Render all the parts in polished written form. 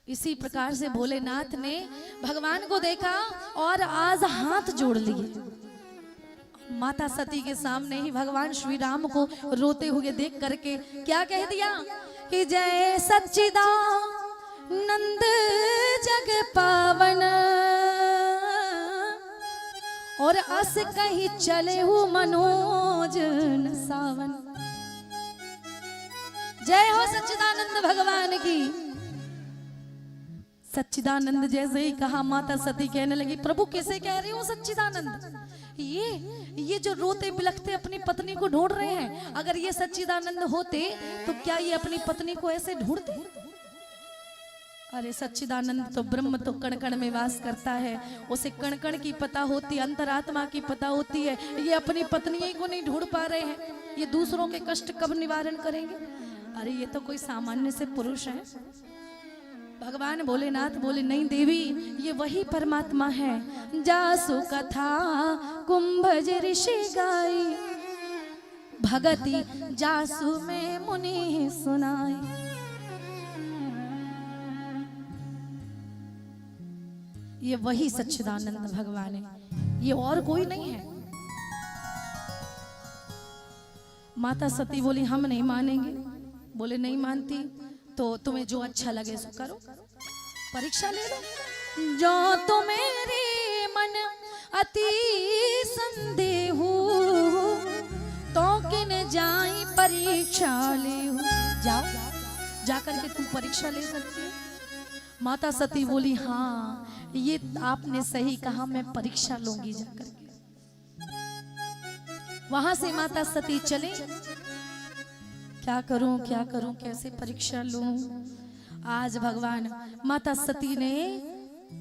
इसी प्रकार से भोलेनाथ ने भगवान को देखा और आज हाथ जोड़ लिए। माता सती के सामने ही भगवान श्री राम को रोते हुए देख करके क्या कह दिया कि जय सच्चिदानंद जग पावन और अस कहीं चले हूँ मनोज न सावन। जय हो सच्चिदानंद भगवान की। सच्चिदानंद जैसे ही कहा माता सती कहने लगी प्रभु कैसे कह रही हूँ सच्चिदानंद, ये जो रोते बिलखते अपनी पत्नी को ढूंढ रहे हैं, अगर ये सच्चिदानंद होते तो क्या ये अपनी पत्नी को ऐसे ढूंढते? अरे सच्चिदानंद तो ब्रह्म तो कण कण में वास करता है, उसे कण कण की पता होती, अंतरात्मा की पता होती है। ये अपनी पत्नी को नहीं ढूंढ पा रहे हैं, ये दूसरों के कष्ट कब निवारण करेंगे? अरे ये तो कोई सामान्य से पुरुष है। भगवान भोलेनाथ बोले नहीं देवी, ये वही परमात्मा है जासु कथा कुंभज ऋषि गाई, भगति जासु में मुनि सुनाई। ये वही सच्चिदानंद भगवान है, ये और कोई नहीं है। माता सती बोली हम नहीं मानेंगे। बोले नहीं मानती तो तुम्हें जो अच्छा लगे सो करो, परीक्षा ले लो। जो तो मेरे मन अति संदेह तो किन जाई परीक्षा ले। जाओ जाकर के तुम परीक्षा ले सकती हो। माता सती बोली हाँ ये आपने सही कहा, मैं परीक्षा लूंगी जाकर के। वहां से माता सती चले, क्या करूं कैसे परीक्षा लूं। आज भगवान माता सती ने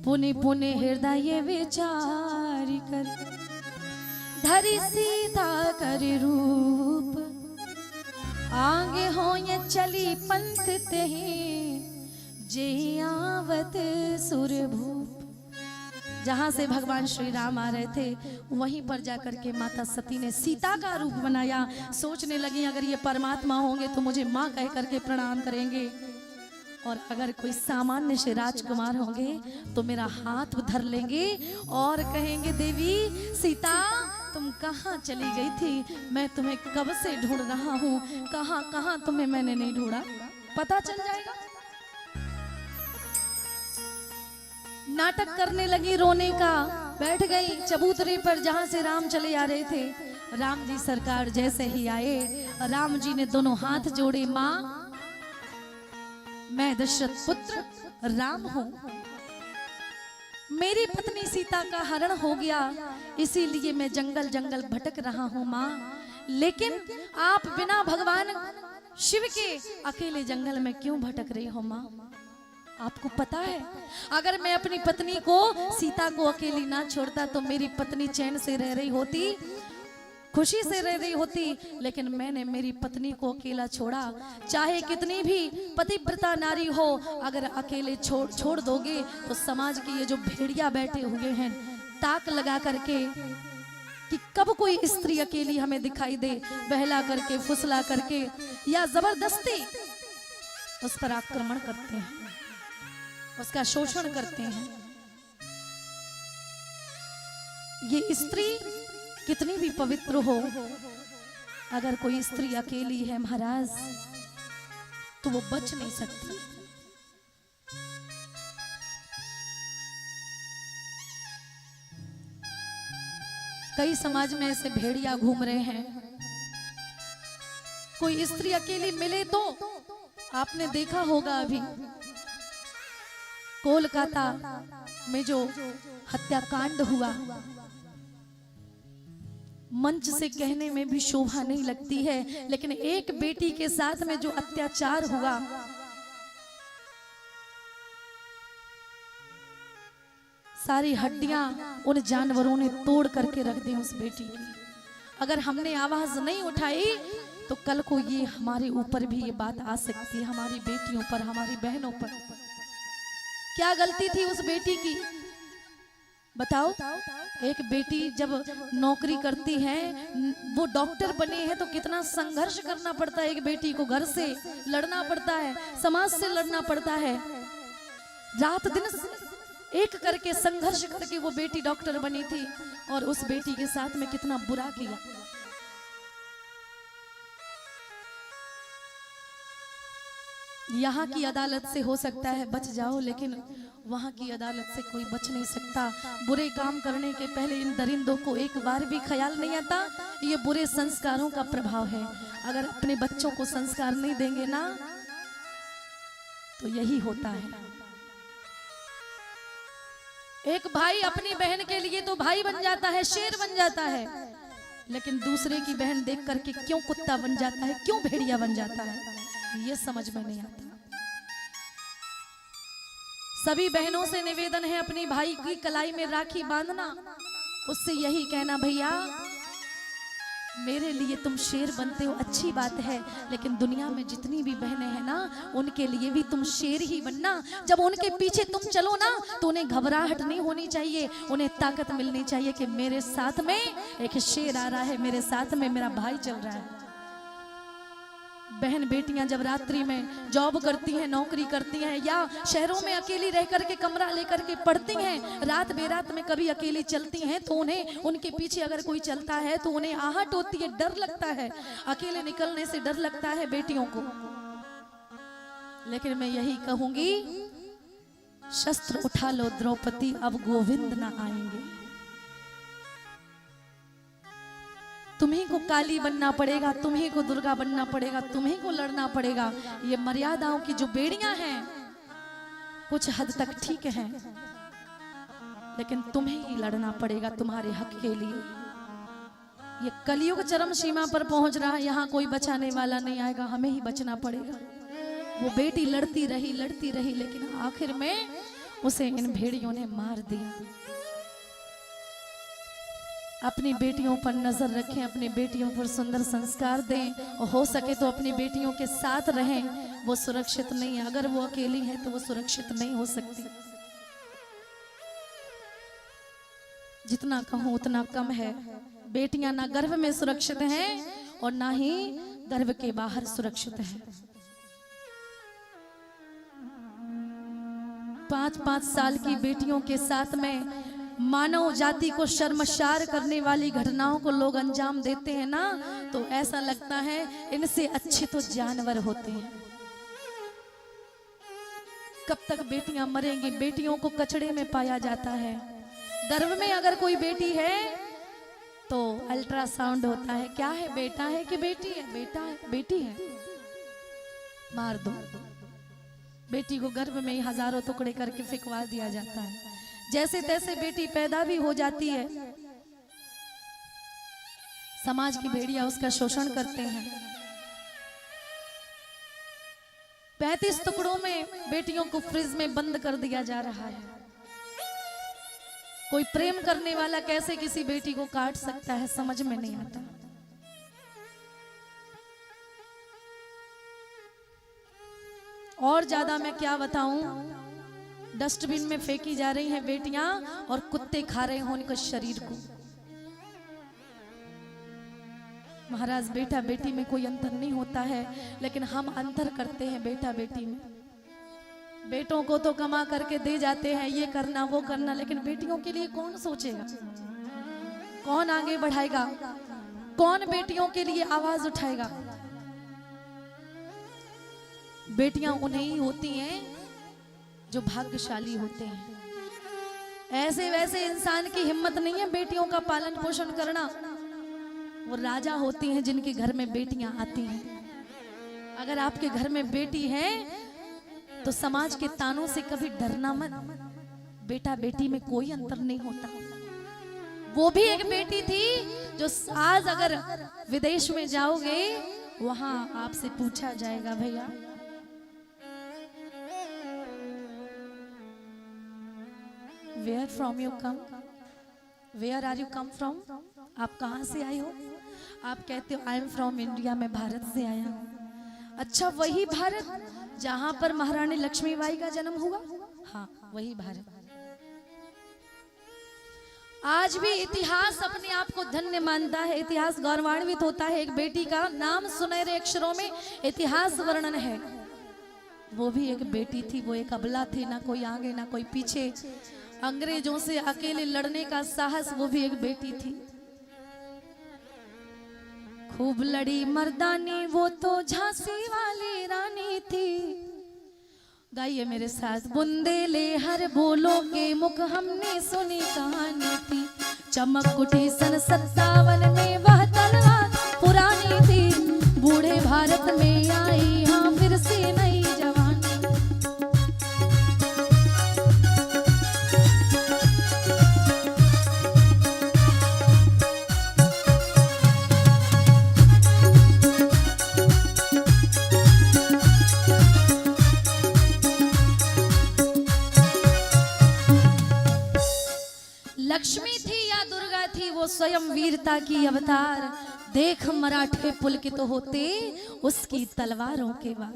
पुने पुने हृदय विचार कर धरि सीता कर रूप, आगे हो ये चली पंथ तेहि जे आवत सुरभूप। जहां से भगवान श्री राम आ रहे थे वहीं पर जाकर के माता सती ने सीता का रूप बनाया। सोचने लगी अगर ये परमात्मा होंगे तो मुझे माँ कह करके प्रणाम करेंगे, और अगर कोई सामान्य से राजकुमार होंगे तो मेरा हाथ धर लेंगे और कहेंगे देवी सीता तुम कहाँ चली गई थी, मैं तुम्हें कब से ढूंढ रहा हूँ, कहाँ कहाँ तुम्हें मैंने नहीं ढूंढा, पता चल जाएगा। नाटक करने लगी, रोने का, बैठ गई चबूतरे पर जहां से राम चले आ रहे थे। राम जी सरकार जैसे ही आए, राम जी ने दोनों हाथ जोड़े, माँ मैं दशरथ पुत्र राम हूं, मेरी पत्नी सीता का हरण हो गया, इसीलिए मैं जंगल जंगल भटक रहा हूं माँ। लेकिन आप बिना भगवान शिव के अकेले जंगल में क्यों भटक रही हो माँ? आपको पता है अगर मैं अपनी पत्नी को सीता को अकेली ना छोड़ता तो मेरी पत्नी चैन से रह रही होती, खुशी से रह रही होती, लेकिन मैंने मेरी पत्नी को अकेला छोड़ा। चाहे कितनी भी पतिव्रता नारी हो, अगर अकेले छोड़ दोगे तो समाज के ये जो भेड़िया बैठे हुए हैं ताक लगा करके कि कब कोई स्त्री अकेली हमें दिखाई दे, बहला करके फुसला करके या जबरदस्ती उस पर आक्रमण करते हैं, उसका शोषण करते हैं। ये स्त्री कितनी भी पवित्र हो, अगर कोई स्त्री अकेली है महाराज तो वो बच नहीं सकती। कई समाज में ऐसे भेड़िया घूम रहे हैं, कोई स्त्री अकेली मिले तो आपने देखा होगा अभी कोलकाता में जो हत्याकांड हुआ, मंच से कहने में भी शोभा नहीं लगती है, लेकिन एक बेटी के साथ में जो अत्याचार हुआ, सारी हड्डियां उन जानवरों ने तोड़ करके रख दी उस बेटी की। अगर हमने आवाज नहीं उठाई तो कल को ये हमारे ऊपर भी ये बात आ सकती है, हमारी बेटियों पर, हमारी बहनों पर। क्या गलती थी उस बेटी की बताओ? एक बेटी जब नौकरी करती है, वो डॉक्टर बने हैं तो कितना संघर्ष करना पड़ता है। एक बेटी को घर से लड़ना पड़ता है, समाज से लड़ना पड़ता है, रात दिन एक करके संघर्ष करके वो बेटी डॉक्टर बनी थी और उस बेटी के साथ में कितना बुरा किया। यहाँ की अदालत से हो सकता है बच जाओ, लेकिन वहाँ की अदालत से कोई बच नहीं सकता। बुरे काम करने के पहले इन दरिंदों को एक बार भी ख्याल नहीं आता। ये बुरे संस्कारों का प्रभाव है। अगर अपने बच्चों को संस्कार नहीं देंगे ना तो यही होता है। एक भाई अपनी बहन के लिए तो भाई बन जाता है, शेर बन जाता है, लेकिन दूसरे की बहन देख करके क्यों कुत्ता बन जाता है, क्यों भेड़िया बन जाता है, ये समझ में नहीं आता। सभी बहनों से निवेदन है अपनी भाई की कलाई में राखी बांधना, उससे यही कहना भैया मेरे लिए तुम शेर बनते हो अच्छी बात है, लेकिन दुनिया में जितनी भी बहनें हैं ना उनके लिए भी तुम शेर ही बनना। जब उनके पीछे तुम चलो ना तो उन्हें घबराहट नहीं होनी चाहिए, उन्हें ताकत मिलनी चाहिए कि मेरे साथ में एक शेर आ रहा है, मेरे साथ में मेरा भाई चल रहा है। बहन बेटियां जब रात्रि में जॉब करती हैं, नौकरी करती हैं, या शहरों में अकेली रह करके कमरा लेकर के पढ़ती हैं, रात बेरात में कभी अकेली चलती हैं तो उन्हें उनके पीछे अगर कोई चलता है तो उन्हें आहट होती है, डर लगता है। अकेले निकलने से डर लगता है बेटियों को। लेकिन मैं यही कहूंगी, शस्त्र उठा लो द्रौपदी, अब गोविंद ना आएंगे। तुम्ही को काली बनना पड़ेगा, तुम्ही को दुर्गा बनना पड़ेगा, तुम्ही को लड़ना पड़ेगा। ये मर्यादाओं की जो बेड़ियां हैं कुछ हद तक ठीक है, लेकिन तुम्हें ही लड़ना पड़ेगा तुम्हारे हक के लिए। ये कलयुग चरम सीमा पर पहुंच रहा है, यहाँ कोई बचाने वाला नहीं आएगा, हमें ही बचना पड़ेगा। वो बेटी लड़ती रही, लेकिन आखिर में उसे इन भेड़ियों ने मार दिया। अपनी बेटियों पर नजर रखें, अपनी बेटियों पर सुंदर संस्कार दें, और हो सके तो अपनी बेटियों के साथ रहें। वो सुरक्षित नहीं है, अगर वो अकेली है तो वो सुरक्षित नहीं हो सकती। जितना कहूं उतना कम है। बेटियां ना गर्भ में सुरक्षित हैं और ना ही गर्भ के बाहर सुरक्षित हैं। 5-5 साल की बेटियों के साथ में मानव जाति को शर्मसार करने वाली घटनाओं को लोग अंजाम देते हैं ना, तो ऐसा लगता है इनसे अच्छे तो जानवर होते हैं। कब तक बेटियां मरेंगी? बेटियों को कचड़े में पाया जाता है। गर्भ में अगर कोई बेटी है तो अल्ट्रासाउंड होता है, क्या है, बेटा है कि बेटी है, बेटा है बेटी है, मार दो। बेटी को गर्भ में ही हजारों टुकड़े करके फेंकवा दिया जाता है। जैसे तैसे बेटी पैदा भी हो जाती है, समाज की भेड़िया उसका शोषण करते हैं। 35 टुकड़ों में बेटियों को फ्रिज में बंद कर दिया जा रहा है। कोई प्रेम करने वाला कैसे किसी बेटी को काट सकता है, समझ में नहीं आता। और ज्यादा मैं क्या बताऊं, डस्टबिन में फेंकी जा रही हैं बेटियां और कुत्ते खा रहे हैं उनके शरीर को। महाराज बेटा बेटी में कोई अंतर नहीं होता है, लेकिन हम अंतर करते हैं बेटा बेटी में। बेटों को तो कमा करके दे जाते हैं, ये करना वो करना, लेकिन बेटियों के लिए कौन सोचेगा, कौन आगे बढ़ाएगा, कौन बेटियों के लिए आवाज उठाएगा। बेटियां उन्हें ही होती हैं जो भाग्यशाली होते हैं। ऐसे वैसे इंसान की हिम्मत नहीं है बेटियों का पालन पोषण करना। वो राजा होती हैं जिनके घर में बेटियां आती हैं। अगर आपके घर में बेटी है तो समाज के तानों से कभी डरना मत। बेटा बेटी में कोई अंतर नहीं होता। वो भी एक बेटी थी जो आज अगर विदेश में जाओगे वहां आपसे पूछा जाएगा, भैया Where from you come? Where are you come from? आप कहाँ से आए हो? आप कहते हो आई एम फ्रॉम इंडिया, मैं भारत से आया हूँ। अच्छा, वही भारत जहाँ पर महारानी लक्ष्मीबाई का जन्म हुआ? हाँ, वही भारत। आज भी इतिहास अपने आप को धन्य मानता है, इतिहास गौरवान्वित होता है। एक बेटी का नाम सुनहरे अक्षरों में इतिहास वर्णन है। वो भी एक बेटी थी, वो एक अबला थी, ना कोई आगे ना कोई पीछे, अंग्रेजों से अकेले लड़ने का साहस, वो भी एक बेटी थी। खूब लड़ी मर्दानी, वो तो झांसी वाली रानी थी। गाइए मेरे साथ। बुंदेले हर बोलो के मुख हमने सुनी कहानी थी, चमक उठी सन 57 में वह तलवार पुरानी थी। बूढ़े भारत में आई हाँ फिर से नई जवानी। लक्ष्मी थी या दुर्गा थी, वो स्वयं वीरता की अवतार। देख मराठे पुलकित होते उसकी तलवारों के वार।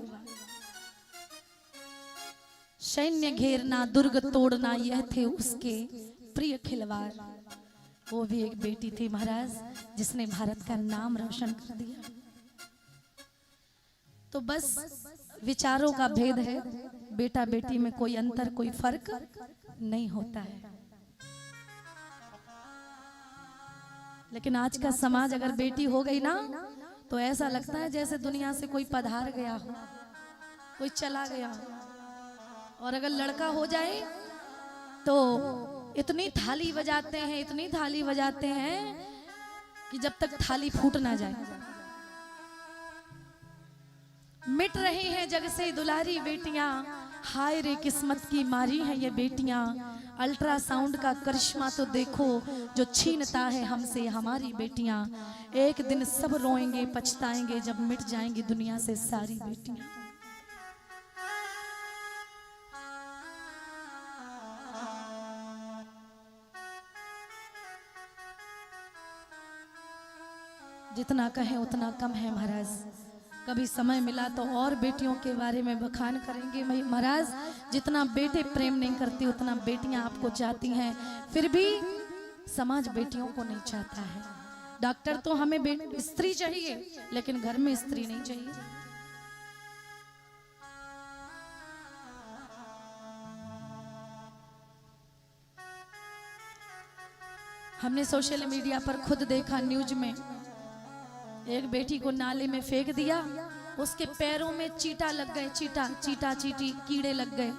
सैन्य घेरना दुर्ग तोड़ना यह थे उसके प्रिय खिलवाड़। वो भी एक बेटी थी महाराज, जिसने भारत का नाम रोशन कर दिया। तो बस विचारों का भेद है, बेटा बेटी में कोई अंतर कोई फर्क नहीं होता है। लेकिन आज का समाज अगर बेटी हो गई ना तो ऐसा लगता है जैसे दुनिया से कोई पधार गया हो, कोई चला गया हो। और अगर लड़का हो जाए तो इतनी थाली बजाते हैं, इतनी थाली बजाते हैं कि जब तक थाली फूट ना जाए। मिट रही हैं जग से दुलारी बेटियां, हाय रे किस्मत की मारी हैं ये बेटियां। अल्ट्रासाउंड का करिश्मा तो देखो जो छीनता है हमसे हमारी बेटियां। एक दिन सब रोएंगे पछताएंगे जब मिट जाएंगी दुनिया से सारी बेटियां। जितना कहें उतना कम है महाराज। कभी समय मिला तो और बेटियों के बारे में बखान करेंगे महाराज। जितना बेटे प्रेम नहीं करती उतना बेटियां आपको चाहती हैं, फिर भी समाज बेटियों को नहीं चाहता है। डॉक्टर तो हमें स्त्री चाहिए लेकिन घर में स्त्री नहीं चाहिए। हमने सोशल मीडिया पर खुद देखा, न्यूज में एक बेटी को नाले में फेंक दिया, उसके पैरों में चीटा लग गए, चीटा चीटी कीड़े लग गए।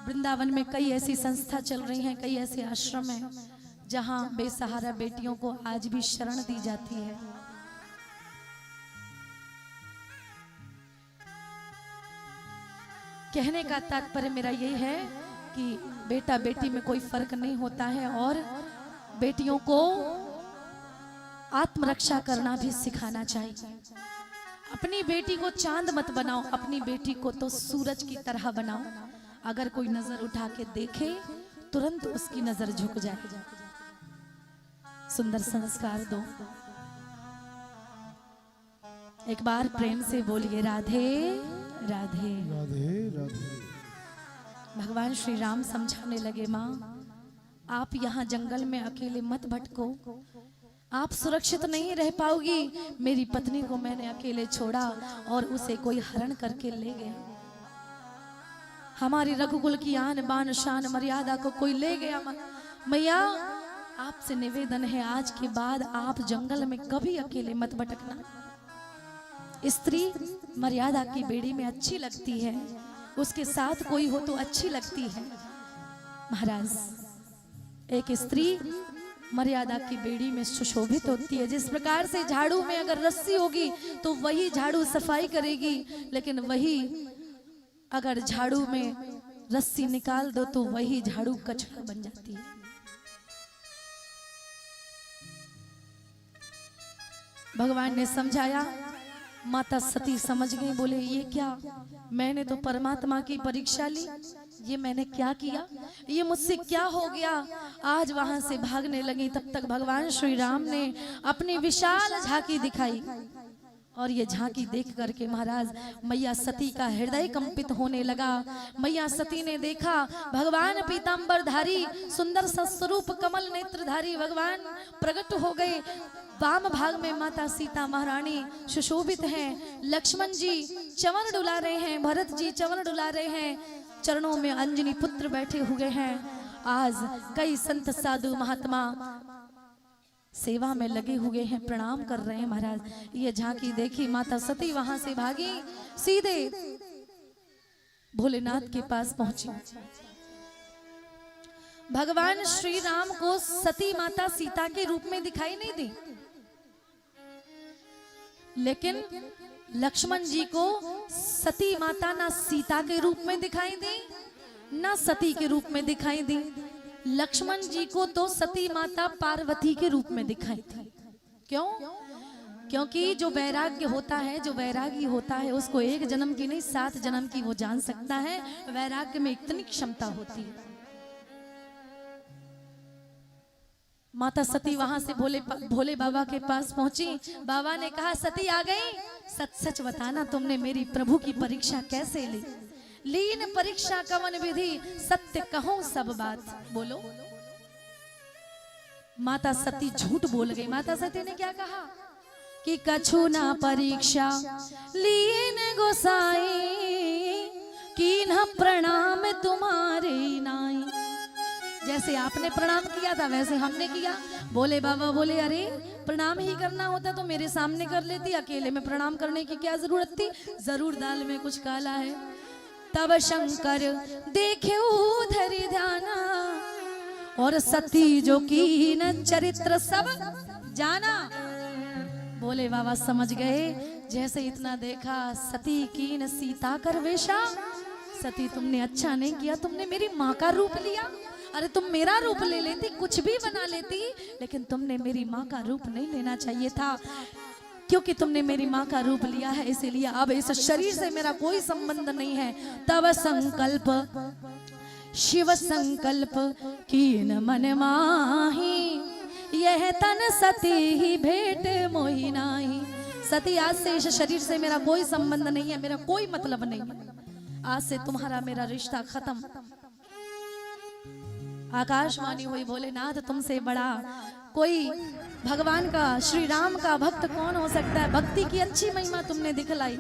वृंदावन में कई ऐसी संस्था चल रही हैं, कई ऐसे आश्रम हैं जहां बेसहारा बेटियों को आज भी शरण दी जाती है। कहने का तात्पर्य मेरा यही है कि बेटा बेटी में कोई फर्क नहीं होता है और बेटियों को आत्मरक्षा करना भी सिखाना चाहिए। अपनी बेटी को चांद मत बनाओ, अपनी बेटी को तो सूरज की तरह बनाओ। अगर कोई नजर उठा के देखे तुरंत उसकी नजर झुक जाए। सुंदर संस्कार दो। एक बार प्रेम से बोलिए राधे राधे राधे राधे। भगवान श्री राम समझाने लगे, माँ आप यहाँ जंगल में अकेले मत भटको, आप सुरक्षित नहीं रह पाओगी। मेरी पत्नी को मैंने अकेले छोड़ा और उसे कोई हरण करके ले गया। हमारी रघुकुल की आन बान शान मर्यादा को कोई ले गया। मैया आपसे निवेदन है, आज के बाद आप जंगल में कभी अकेले मत भटकना। स्त्री मर्यादा की बेड़ी में अच्छी लगती है, उसके साथ कोई हो तो अच्छी लगती है। महाराज एक स्त्री मर्यादा की बेड़ी में सुशोभित होती है। जिस प्रकार से झाड़ू में अगर रस्सी होगी तो वही झाड़ू सफाई करेगी, लेकिन वही अगर झाड़ू में रस्सी निकाल दो तो वही झाड़ू कचरा बन जाती है। भगवान ने समझाया, माता सती समझ गई, बोले ये क्या, मैंने तो परमात्मा की परीक्षा ली, ये मैंने क्या किया, ये मुझसे क्या हो गया। आज वहां से भागने लगी, तब तक भगवान श्री राम ने अपनी विशाल झांकी दिखाई और ये झांकी देख करके महाराज मैया सती का हृदय कंपित होने लगा। मैया सती ने देखा भगवान पीतांबरधारी सुंदर सस्वरूप कमल नेत्रधारी भगवान प्रकट हो गए। वाम भाग में माता सीता महारानी सुशोभित हैं। लक्ष्मण जी चवन डुला रहे हैं, भरत जी चवन डुला रहे हैं, चरणों में अंजनी पुत्र बैठे हुए हैं। आज कई संत साधु महात्मा सेवा में लगे हुए हैं, प्रणाम कर रहे हैं। महाराज ये झांकी देखी, माता सती वहां से भागी, सीधे भोलेनाथ के पास पहुंची। भगवान श्री राम को सती माता सीता के रूप में दिखाई नहीं दी, लेकिन लक्ष्मण जी को सती माता ना सीता के रूप में दिखाई दी, ना सती के रूप में दिखाई दी। लक्ष्मण जी को तो सती माता पार्वती के रूप में दिखाई थी। क्यों? क्योंकि जो वैराग्य होता है, जो वैरागी होता है, उसको एक जन्म की नहीं 7 जन्म की वो जान सकता है। वैराग्य में इतनी क्षमता होती है। माता सती वहां से भोले बाबा के पास पहुंची। बाबा ने कहा, सती आ गई, सच सच बताना तुमने मेरी प्रभु की परीक्षा कैसे ली? लीन परीक्षा कवन विधि, सत्य कहो सब बात। बोलो। माता सती झूठ बोल गई। माता सती ने क्या कहा कि कछु ना परीक्षा लीन गोसाई, कीन्ह प्रणाम तुम्हारे नाई। जैसे आपने प्रणाम किया था वैसे हमने किया। बोले बाबा बोले, अरे प्रणाम ही करना होता तो मेरे सामने कर लेती, अकेले में प्रणाम करने की क्या जरूरत थी? जरूर दाल में कुछ काला है। तब शंकर देखे उधर ध्याना, और सती जो कीन चरित्र सब जाना। बोले बाबा समझ गए। जैसे इतना देखा, सती कीन सीता कर वेशा। सती तुमने अच्छा नहीं किया, तुमने मेरी माँ का रूप लिया। अरे तुम मेरा रूप ले लेती, कुछ भी बना लेती, लेकिन तुमने मेरी माँ का रूप नहीं लेना चाहिए था। क्योंकि तुमने मेरी माँ का रूप लिया है, इसीलिए अब इस शरीर से मेरा कोई संबंध नहीं है। तब संकल्प शिव संकल्प कीन मन माही, यह तन सती ही भेंट मोहि नाही। सती आज से इस शरीर से मेरा कोई संबंध नहीं है, मेरा कोई मतलब नहीं है। आज से तुम्हारा मेरा रिश्ता खत्म। आकाशवाणी हुई, भोलेनाथ तुमसे बड़ा कोई भगवान का, श्री राम का भक्त कौन हो सकता है? भक्ति की अच्छी महिमा तुमने दिखलाई।